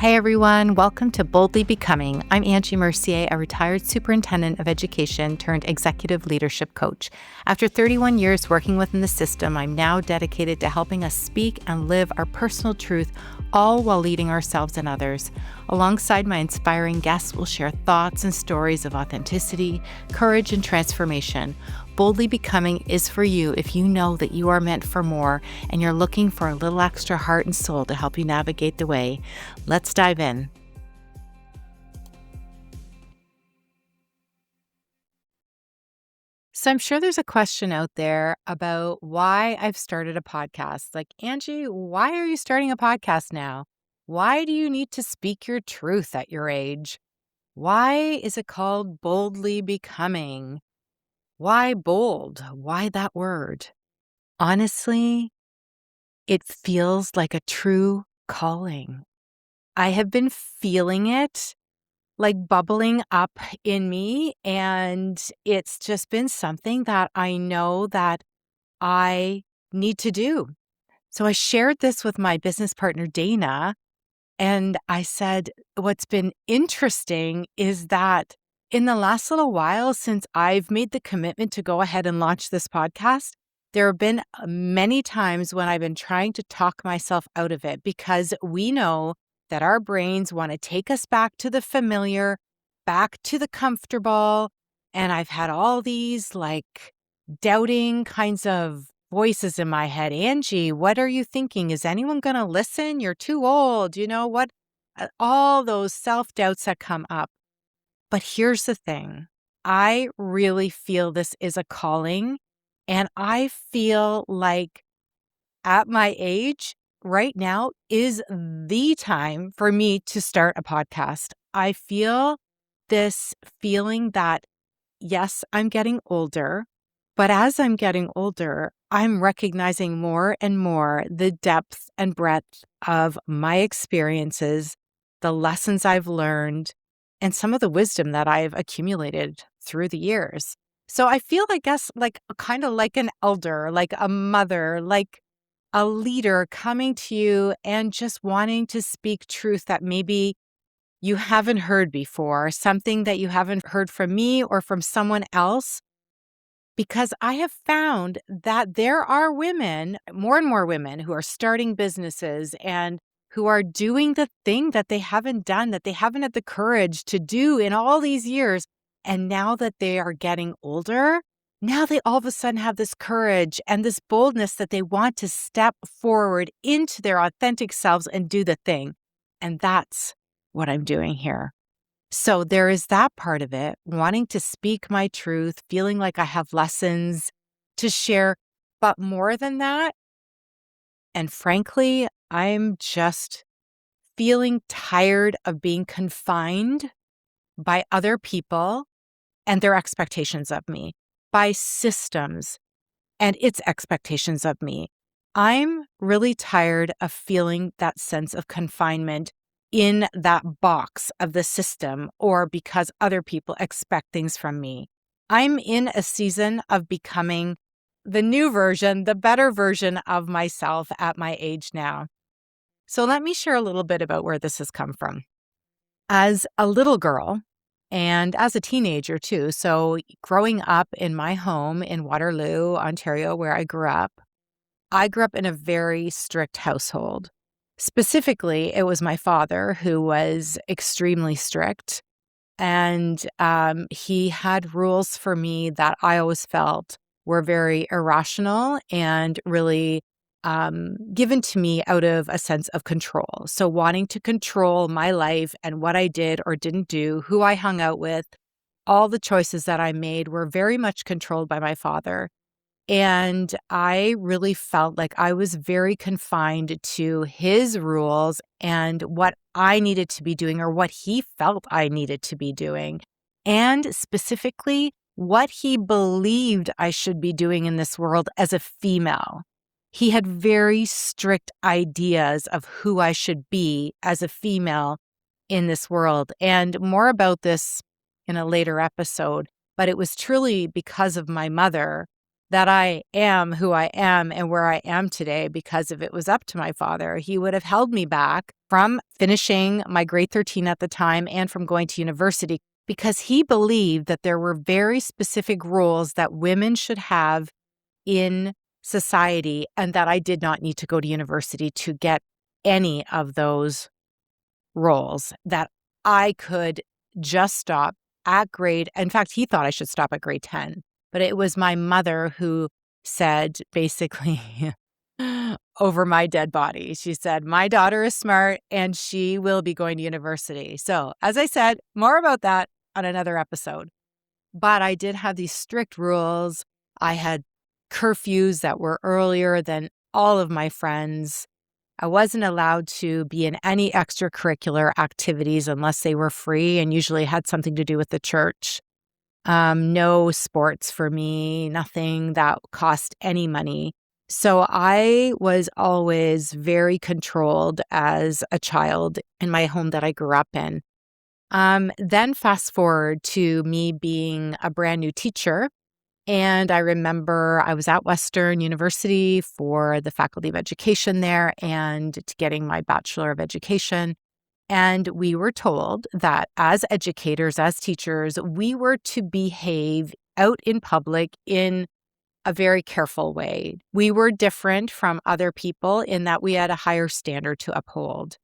Hey everyone, welcome to Boldly Becoming. I'm Angie Mercier, a retired superintendent of education turned executive leadership coach. After 31 years working within the system, I'm now dedicated to helping us speak and live our personal truth, all while leading ourselves and others. Alongside my inspiring guests, we'll share thoughts and stories of authenticity, courage, and transformation. Boldly Becoming is for you if you know that you are meant for more and you're looking for a little extra heart and soul to help you navigate the way. Let's dive in. So I'm sure there's a question out there about why I've started a podcast. Like, Angie, why are you starting a podcast now? Why do you need to speak your truth at your age? Why is it called Boldly Becoming? Why bold? Why that word? Honestly, it feels like a true calling. I have been feeling it like bubbling up in me, and it's just been something that I know that I need to do. So I shared this with my business partner, Dana, and I said, what's been interesting is that in the last little while since I've made the commitment to go ahead and launch this podcast, there have been many times when I've been trying to talk myself out of it because we know that our brains want to take us back to the familiar, back to the comfortable. And I've had all these like doubting kinds of voices in my head. Angie, what are you thinking? Is anyone going to listen? You're too old. You know what? All those self-doubts that come up. But here's the thing. I really feel this is a calling, and I feel like at my age right now is the time for me to start a podcast. I feel this feeling that, yes, I'm getting older, but as I'm getting older, I'm recognizing more and more the depth and breadth of my experiences, the lessons I've learned, and some of the wisdom that I've accumulated through the years. So I feel, I guess, like kind of like an elder, like a mother, like a leader coming to you and just wanting to speak truth that maybe you haven't heard before, something that you haven't heard from me or from someone else. Because I have found that there are women, more and more women, who are starting businesses and who are doing the thing that they haven't done, that they haven't had the courage to do in all these years. And now that they are getting older, now they all of a sudden have this courage and this boldness that they want to step forward into their authentic selves and do the thing. And that's what I'm doing here. So there is that part of it, wanting to speak my truth, feeling like I have lessons to share. But more than that, and frankly, I'm just feeling tired of being confined by other people and their expectations of me, by systems and its expectations of me. I'm really tired of feeling that sense of confinement in that box of the system or because other people expect things from me. I'm in a season of becoming the new version, the better version of myself at my age now. So let me share a little bit about where this has come from. As a little girl, and as a teenager too, so growing up in my home in Waterloo, Ontario, where I grew up in a very strict household. Specifically, it was my father who was extremely strict, and he had rules for me that I always felt were very irrational and really given to me out of a sense of control. So, wanting to control my life and what I did or didn't do, who I hung out with, all the choices that I made were very much controlled by my father. And I really felt like I was very confined to his rules and what I needed to be doing or what he felt I needed to be doing. And specifically, what he believed I should be doing in this world as a female. He had very strict ideas of who I should be as a female in this world. And more about this in a later episode, but it was truly because of my mother that I am who I am and where I am today, because if it was up to my father, he would have held me back from finishing my grade 13 at the time and from going to university, because he believed that there were very specific rules that women should have in society and that I did not need to go to university to get any of those roles, that I could just stop at grade. In fact, he thought I should stop at grade 10, but it was my mother who said basically over my dead body, she said, "My daughter is smart and she will be going to university." So, as I said, more about that on another episode. But I did have these strict rules. I had curfews that were earlier than all of my friends. I wasn't allowed to be in any extracurricular activities unless they were free and usually had something to do with the church. No sports for me, nothing that cost any money. So I was always very controlled as a child in my home that I grew up in. Then fast forward to me being a brand new teacher. And I remember I was at Western University for the Faculty of Education there and to getting my Bachelor of Education. And we were told that as educators, as teachers, we were to behave out in public in a very careful way. We were different from other people in that we had a higher standard to uphold.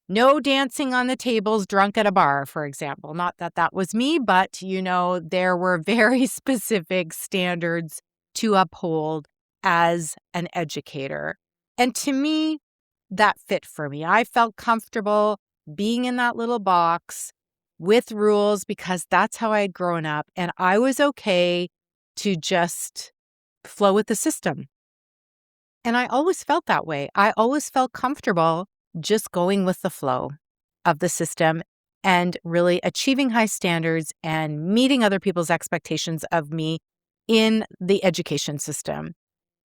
No dancing on the tables drunk at a bar, for example. Not that that was me, but, there were very specific standards to uphold as an educator. And to me, that fit for me. I felt comfortable being in that little box with rules because that's how I had grown up. And I was okay to just flow with the system. And I always felt that way. I always felt comfortable just going with the flow of the system and really achieving high standards and meeting other people's expectations of me in the education system.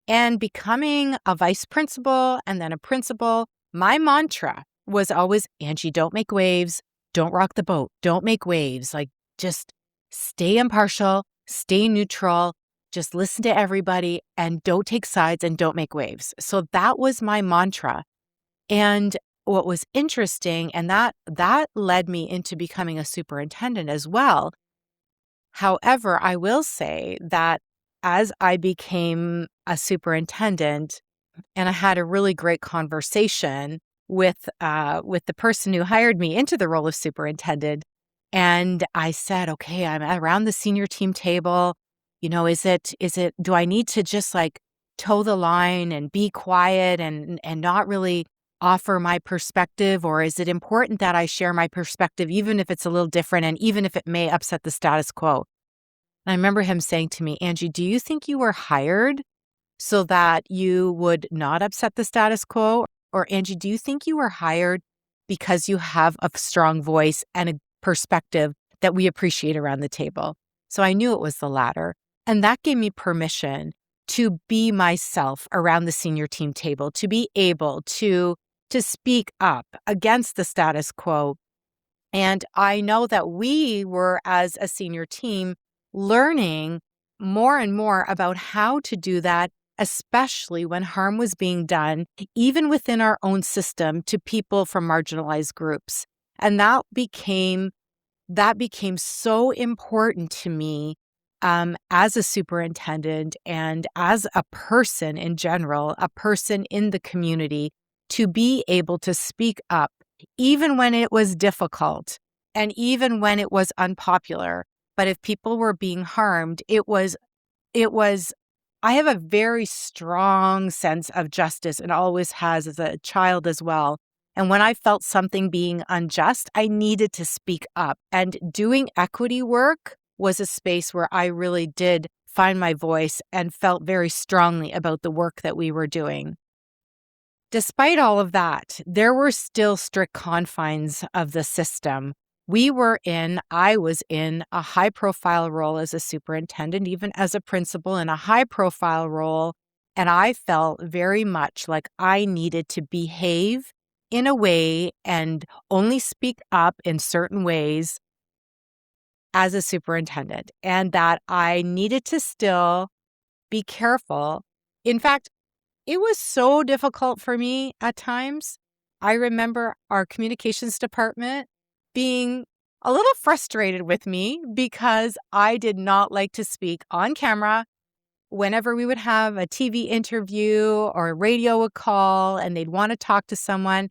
And becoming a vice principal and then a principal, my mantra was always, Angie, don't make waves, don't rock the boat, don't make waves. Like, just stay impartial, stay neutral, just listen to everybody and don't take sides and don't make waves. So that was my mantra. And what was interesting, and that led me into becoming a superintendent as well. However, I will say that as I became a superintendent, and I had a really great conversation with the person who hired me into the role of superintendent, and I said, "Okay, I'm around the senior team table. Is it? Do I need to just like toe the line and be quiet and not really offer my perspective, or is it important that I share my perspective, even if it's a little different and even if it may upset the status quo?" And I remember him saying to me, "Angie, do you think you were hired so that you would not upset the status quo? Or Angie, do you think you were hired because you have a strong voice and a perspective that we appreciate around the table?" So I knew it was the latter. And that gave me permission to be myself around the senior team table, to be able to speak up against the status quo. And I know that we were, as a senior team, learning more and more about how to do that, especially when harm was being done, even within our own system, to people from marginalized groups. And that became so important to me as a superintendent and as a person in general, a person in the community, to be able to speak up, even when it was difficult and even when it was unpopular. But if people were being harmed, it was I have a very strong sense of justice and always has as a child as well. And when I felt something being unjust, I needed to speak up. And doing equity work was a space where I really did find my voice and felt very strongly about the work that we were doing. Despite all of that, there were still strict confines of the system. I was in a high profile role as a superintendent, even as a principal in a high profile role. And I felt very much like I needed to behave in a way and only speak up in certain ways as a superintendent, and that I needed to still be careful. In fact, it was so difficult for me at times. I remember our communications department being a little frustrated with me because I did not like to speak on camera. Whenever we would have a TV interview or a radio would call and they'd want to talk to someone,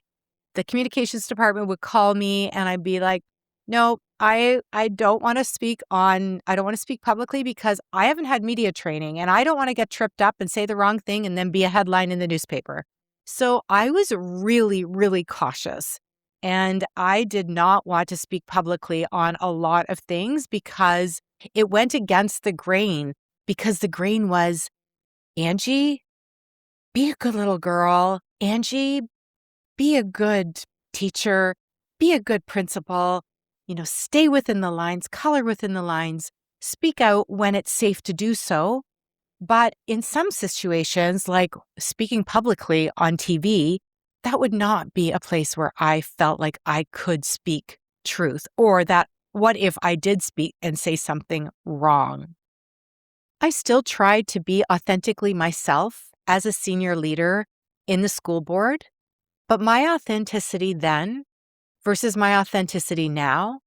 the communications department would call me and I'd be like, no, I don't want to speak I don't want to speak publicly because I haven't had media training and I don't want to get tripped up and say the wrong thing and then be a headline in the newspaper. So I was really, really cautious. And I did not want to speak publicly on a lot of things because it went against the grain, because the grain was, Angie, be a good little girl. Angie, be a good teacher, be a good principal, stay within the lines, color within the lines, speak out when it's safe to do so. But in some situations, like speaking publicly on TV, that would not be a place where I felt like I could speak truth, or that what if I did speak and say something wrong? I still tried to be authentically myself as a senior leader in the school board. But my authenticity then versus my authenticity now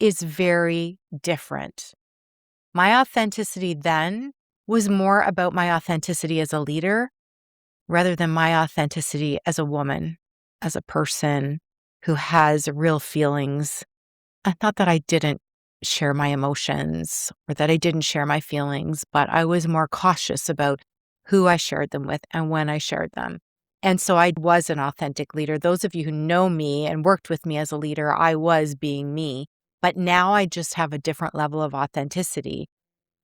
is very different. My authenticity then was more about my authenticity as a leader rather than my authenticity as a woman, as a person who has real feelings. Not that I didn't share my emotions or that I didn't share my feelings, but I was more cautious about who I shared them with and when I shared them. And so I was an authentic leader. Those of you who know me and worked with me as a leader, I was being me. But now I just have a different level of authenticity.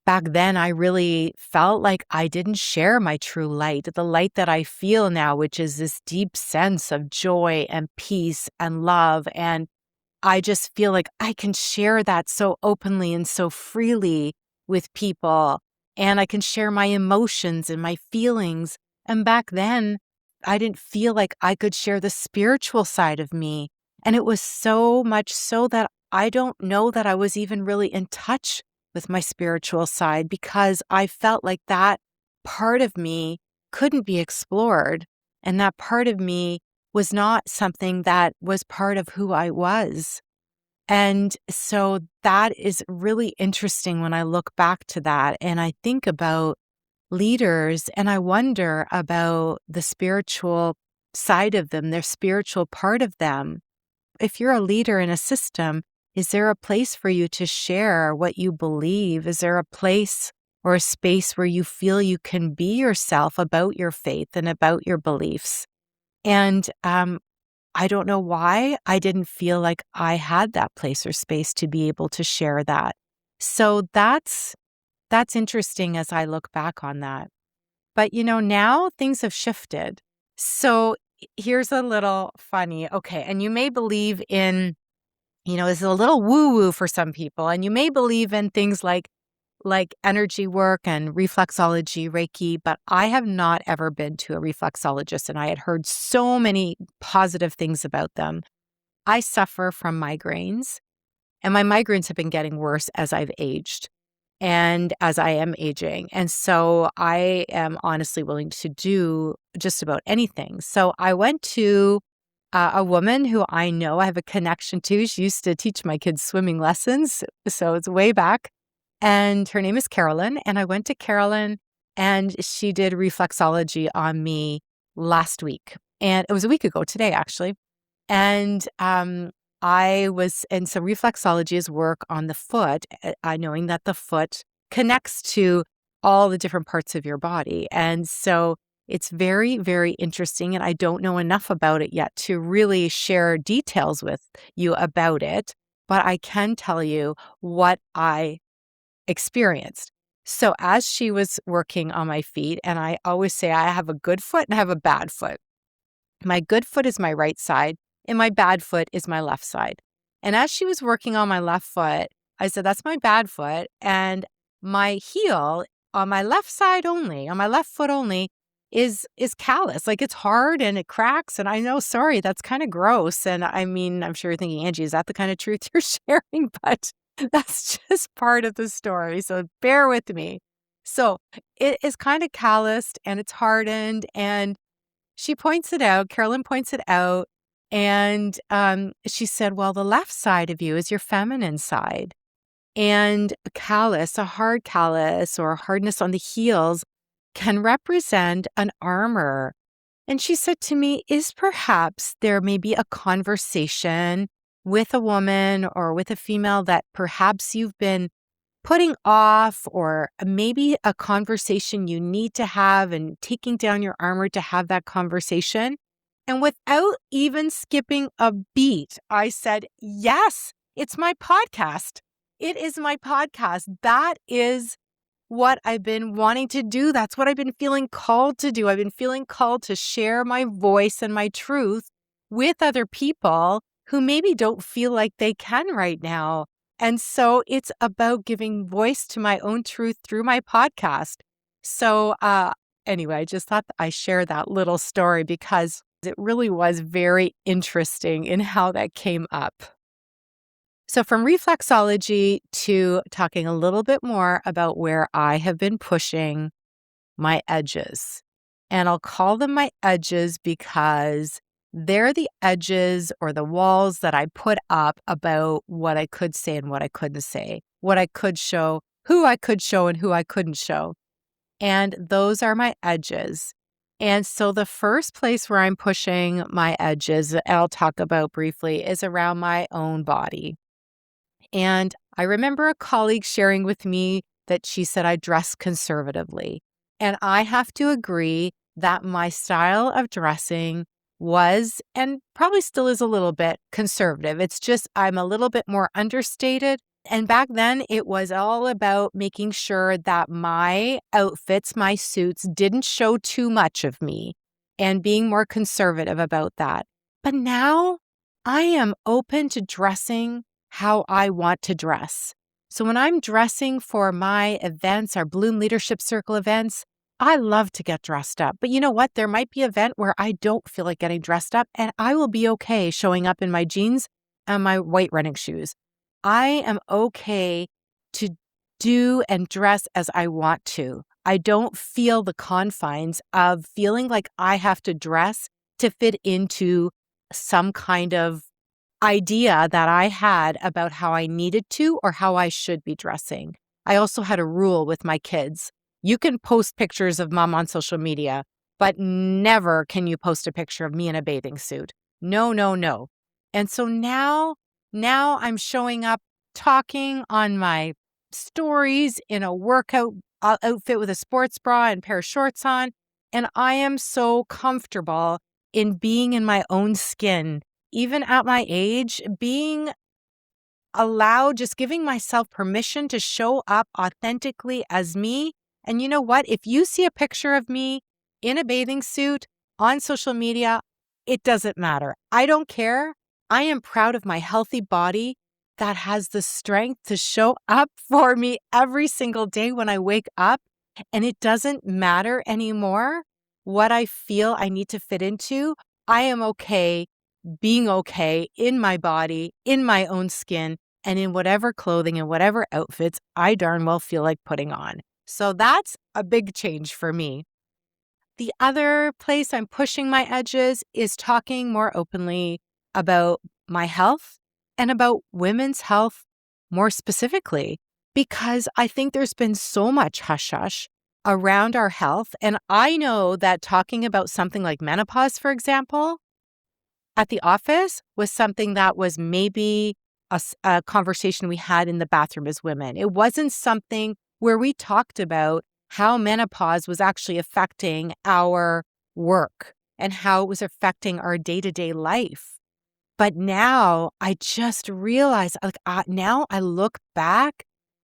Back then, I really felt like I didn't share my true light, the light that I feel now, which is this deep sense of joy and peace and love. And I just feel like I can share that so openly and so freely with people. And I can share my emotions and my feelings. And back then, I didn't feel like I could share the spiritual side of me. And it was so much so that I don't know that I was even really in touch with my spiritual side because I felt like that part of me couldn't be explored. And that part of me was not something that was part of who I was. And so that is really interesting when I look back to that and I think about leaders and I wonder about the spiritual side of them, their spiritual part of them. If you're a leader in a system, is there a place for you to share what you believe? Is there a place or a space where you feel you can be yourself about your faith and about your beliefs? And I don't know why I didn't feel like I had that place or space to be able to share that. So that's interesting as I look back on that. But now things have shifted. So here's a little funny. Okay, and you may believe in, this is a little woo-woo for some people, and you may believe in things like energy work and reflexology, Reiki, but I have not ever been to a reflexologist, and I had heard so many positive things about them. I suffer from migraines, and my migraines have been getting worse as I've aged and as I am aging. And so I am honestly willing to do just about anything. So I went to a woman who I know I have a connection to. She used to teach my kids swimming lessons. So it's way back. And her name is Carolyn. And I went to Carolyn and she did reflexology on me last week. And it was a week ago today, actually. And so reflexology is work on the foot, knowing that the foot connects to all the different parts of your body. And so it's very, very interesting. And I don't know enough about it yet to really share details with you about it. But I can tell you what I experienced. So as she was working on my feet, and I always say I have a good foot and I have a bad foot. My good foot is my right side, and my bad foot is my left side. And as she was working on my left foot, I said, that's my bad foot. And my heel on my left side only, on my left foot only, is callous. Like it's hard and it cracks. And I know, sorry, that's kind of gross. And I mean, I'm sure you're thinking, Angie, is that the kind of truth you're sharing? But that's just part of the story. So bear with me. So it is kind of calloused and it's hardened. And she points it out, Carolyn points it out. And she said, well, the left side of you is your feminine side. And a callus, a hard callus or hardness on the heels can represent an armor. And she said to me, is perhaps there may be a conversation with a woman or with a female that perhaps you've been putting off, or maybe a conversation you need to have and taking down your armor to have that conversation. And without even skipping a beat, I said, yes, it's my podcast. It is my podcast. That is what I've been wanting to do. That's what I've been feeling called to do. I've been feeling called to share my voice and my truth with other people who maybe don't feel like they can right now. And so it's about giving voice to my own truth through my podcast. So anyway, I just thought I share that little story because it really was very interesting in how that came up. So from reflexology to talking a little bit more about where I have been pushing my edges. And I'll call them my edges because they're the edges or the walls that I put up about what I could say and what I couldn't say, what I could show, who I could show and who I couldn't show. And those are my edges. And so the first place where I'm pushing my edges, and I'll talk about briefly, is around my own body. And I remember a colleague sharing with me that she said I dress conservatively. And I have to agree that my style of dressing was, and probably still is a little bit conservative. It's just I'm a little bit more understated. And back then, it was all about making sure that my outfits, my suits didn't show too much of me and being more conservative about that. But now I am open to dressing how I want to dress. So when I'm dressing for my events, our Bloom Leadership Circle events, I love to get dressed up. But you know what? There might be an event where I don't feel like getting dressed up, and I will be okay showing up in my jeans and my white running shoes. I am okay to do and dress as I want to. I don't feel the confines of feeling like I have to dress to fit into some kind of idea that I had about how I needed to or how I should be dressing. I also had a rule with my kids. You can post pictures of mom on social media, but never can you post a picture of me in a bathing suit. No, no, no. And so now I'm showing up talking on my stories in a workout outfit with a sports bra and pair of shorts on. And I am so comfortable in being in my own skin. Even at my age, being allowed, just giving myself permission to show up authentically as me. And you know what? If you see a picture of me in a bathing suit on social media, it doesn't matter. I don't care. I am proud of my healthy body that has the strength to show up for me every single day when I wake up. And it doesn't matter anymore what I feel I need to fit into. I am okay being okay in my body, in my own skin, and in whatever clothing and whatever outfits I darn well feel like putting on. So that's a big change for me. The other place I'm pushing my edges is talking more openly about my health and about women's health more specifically, because I think there's been so much hush hush around our health. And I know that talking about something like menopause, for example, at the office was something that was maybe a conversation we had in the bathroom as women. It wasn't something where we talked about how menopause was actually affecting our work and how it was affecting our day-to-day life. But now I just realized, now I look back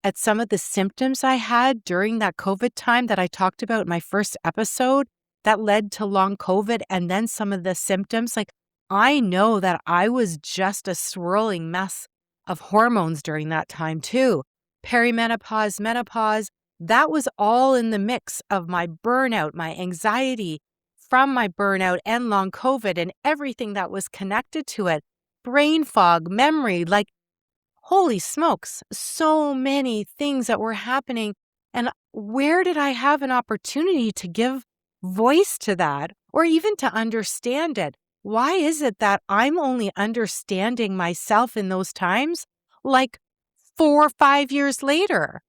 at some of the symptoms I had during that COVID time that I talked about in my first episode that led to long COVID, and then some of the symptoms, like I know that I was just a swirling mess of hormones during that time too. Perimenopause, menopause, that was all in the mix of my burnout, my anxiety from my burnout and long COVID and everything that was connected to it. Brain fog, memory, like holy smokes, so many things that were happening. And where did I have an opportunity to give voice to that or even to understand it? Why is it that I'm only understanding myself in those times like 4 or 5 years later?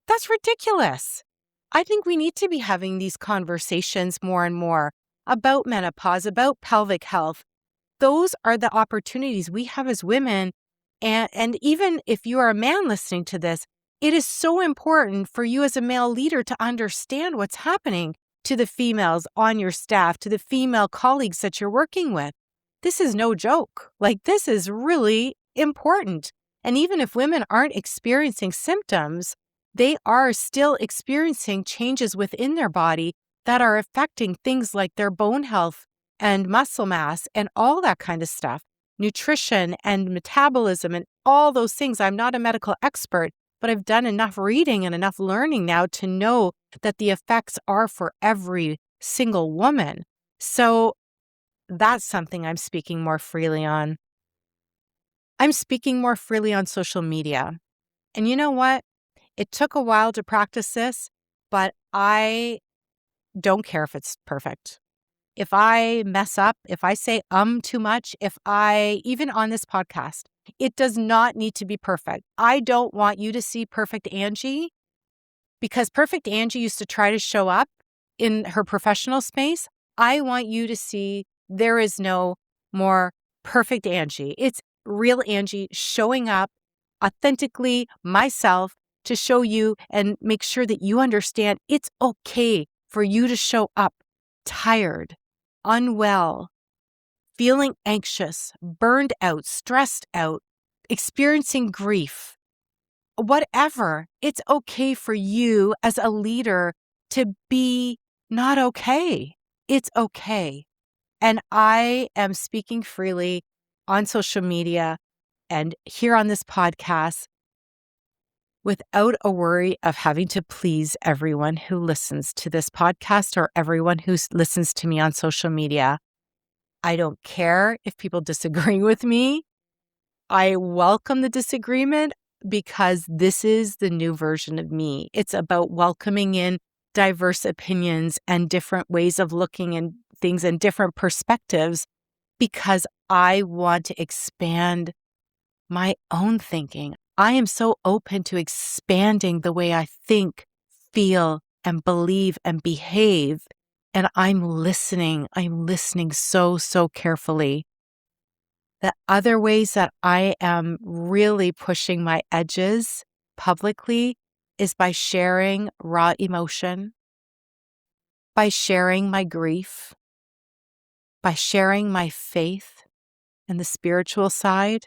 That's ridiculous. I think we need to be having these conversations more and more about menopause, about pelvic health. Those are the opportunities we have as women. And even if you are a man listening to this, it is so important for you as a male leader to understand what's happening to the females on your staff, to the female colleagues that you're working with. This is no joke. Like, this is really important. And even if women aren't experiencing symptoms, they are still experiencing changes within their body that are affecting things like their bone health and muscle mass and all that kind of stuff, nutrition and metabolism and all those things. I'm not a medical expert, but I've done enough reading and enough learning now to know that the effects are for every single woman. So that's something I'm speaking more freely on. I'm speaking more freely on social media. And you know what? It took a while to practice this, but I don't care if it's perfect. If I mess up, if I say too much, even on this podcast, it does not need to be perfect. I don't want you to see perfect Angie because perfect Angie used to try to show up in her professional space. I want you to see there is no more perfect Angie. It's real Angie showing up authentically myself to show you and make sure that you understand it's okay for you to show up tired, unwell, feeling anxious, burned out, stressed out, experiencing grief, whatever. It's okay for you as a leader to be not okay. It's okay. And I am speaking freely on social media and here on this podcast without a worry of having to please everyone who listens to this podcast or everyone who listens to me on social media. I don't care if people disagree with me. I welcome the disagreement because this is the new version of me. It's about welcoming in diverse opinions and different ways of looking at things and different perspectives because I want to expand my own thinking. I am so open to expanding the way I think, feel, and believe and behave. And I'm listening so, so carefully. The other ways that I am really pushing my edges publicly is by sharing raw emotion, by sharing my grief, by sharing my faith and the spiritual side.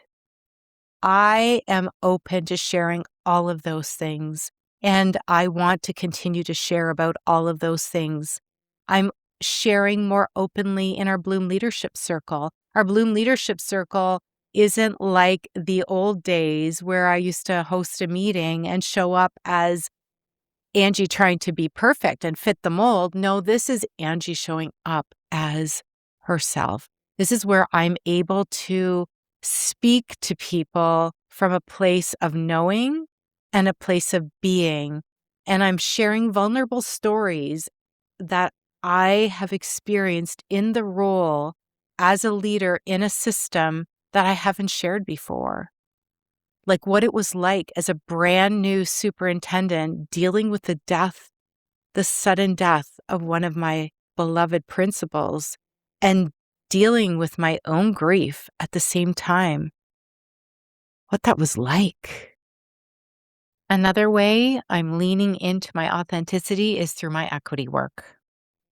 I am open to sharing all of those things, and I want to continue to share about all of those things. I'm sharing more openly in our Bloom Leadership Circle. Our Bloom Leadership Circle isn't like the old days where I used to host a meeting and show up as Angie trying to be perfect and fit the mold. No, this is Angie showing up as herself. This is where I'm able to speak to people from a place of knowing and a place of being. And I'm sharing vulnerable stories that I have experienced in the role as a leader in a system that I haven't shared before. Like what it was like as a brand new superintendent dealing with the sudden death of one of my beloved principals and dealing with my own grief at the same time. What that was like. Another way I'm leaning into my authenticity is through my equity work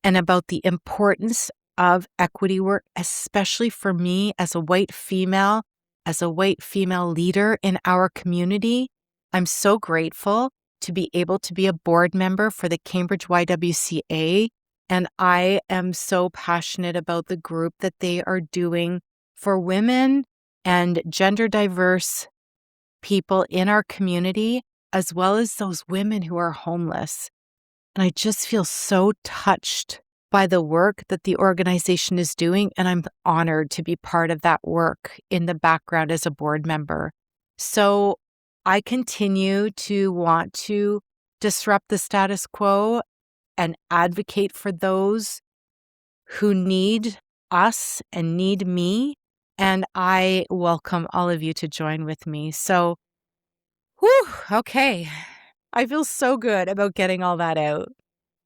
and about the importance of equity work, especially for me as a white female leader in our community. I'm so grateful to be able to be a board member for the Cambridge YWCA. And I am so passionate about the group that they are doing for women and gender diverse people in our community, as well as those women who are homeless. And I just feel so touched by the work that the organization is doing. And I'm honored to be part of that work in the background as a board member. So I continue to want to disrupt the status quo and advocate for those who need us and need me. And I welcome all of you to join with me. So, whew, okay. I feel so good about getting all that out.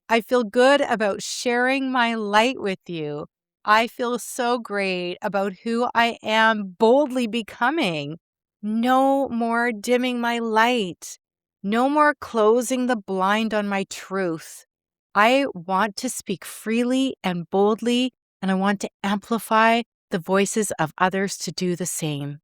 I feel good about sharing my light with you. I feel so great about who I am boldly becoming. No more dimming my light. No more closing the blind on my truth. I want to speak freely and boldly, and I want to amplify the voices of others to do the same.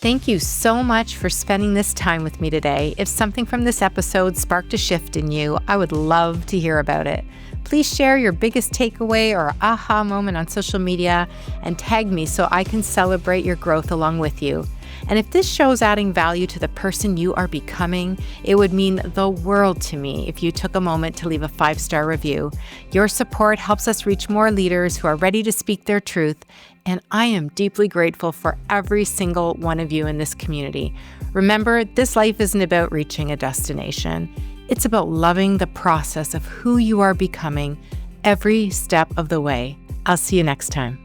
Thank you so much for spending this time with me today. If something from this episode sparked a shift in you, I would love to hear about it. Please share your biggest takeaway or aha moment on social media and tag me so I can celebrate your growth along with you. And if this show is adding value to the person you are becoming, it would mean the world to me if you took a moment to leave a 5-star review. Your support helps us reach more leaders who are ready to speak their truth, and I am deeply grateful for every single one of you in this community. Remember, this life isn't about reaching a destination. It's about loving the process of who you are becoming every step of the way. I'll see you next time.